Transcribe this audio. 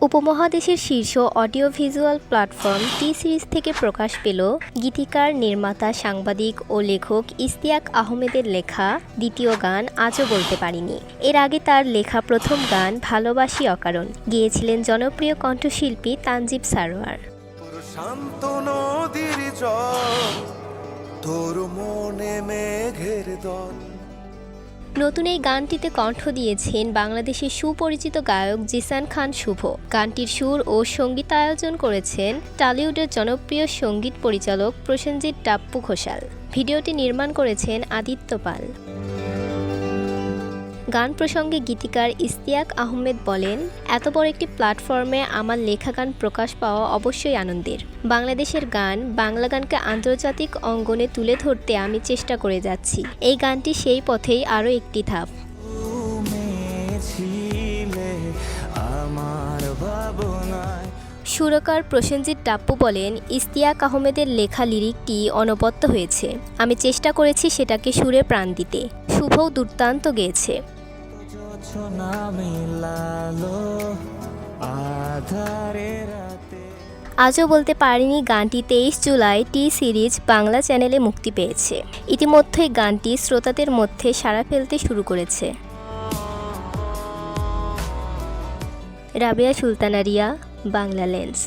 উপমহাদেশের শীর্ষ audio visual platform টি series থেকে প্রকাশ পেল গীতিকার, নির্মাতা, সাংবাদিক ও লেখক ইশতিয়াক আহমেদের লেখা দ্বিতীয় গান আজও বলতে পারিনি। এর আগে তার লেখা প্রথম গান ভালোবাসি অকারণ গেয়েছিলেন জনপ্রিয় কণ্ঠশিল্পী তানজিব সারোয়ার। শান্ত নদীর জল, তোর মনে মেঘের দল। নতুন এই গানটিতে কণ্ঠ দিয়েছেন বাংলাদেশের সুপরিচিত গায়ক জিসান খান শুভ। গানটির সুর ও সঙ্গীতায়োজন করেছেন টলিউডের জনপ্রিয় সঙ্গীত পরিচালক প্রসেনজিৎ টাপ্পু ঘোষাল। ভিডিওটি নির্মাণ করেছেন আদিত্য পাল। গান প্রসঙ্গে গীতিকার ইশতিয়াক আহমেদ বলেন, এত বড় একটি প্ল্যাটফর্মে আমার লেখা গান প্রকাশ পাওয়া অবশ্যই আনন্দের। বাংলাদেশের গান, বাংলা গানকে আন্তর্জাতিক অঙ্গনে তুলে ধরতে আমি চেষ্টা করে যাচ্ছি। এই গানটি সেই পথেই আরও একটি ধাপ। সুরকার প্রসেনজিৎ টাপ্পু বলেন, ইশতিয়াক আহমেদের লেখা লিরিকটি অনবদ্য হয়েছে। আমি চেষ্টা করেছি সেটাকে সুরে প্রাণ দিতে। শুভও দুর্দান্ত গেয়েছে। আজও বলতে পারিনি গানটি 23 জুলাই টি সিরিজ বাংলা চ্যানেলে মুক্তি পেয়েছে। ইতিমধ্যেই গানটি শ্রোতাদের মধ্যে সাড়া ফেলতে শুরু করেছে। রাবেয়া সুলতানা রিয়া, বাংলা লেন্স।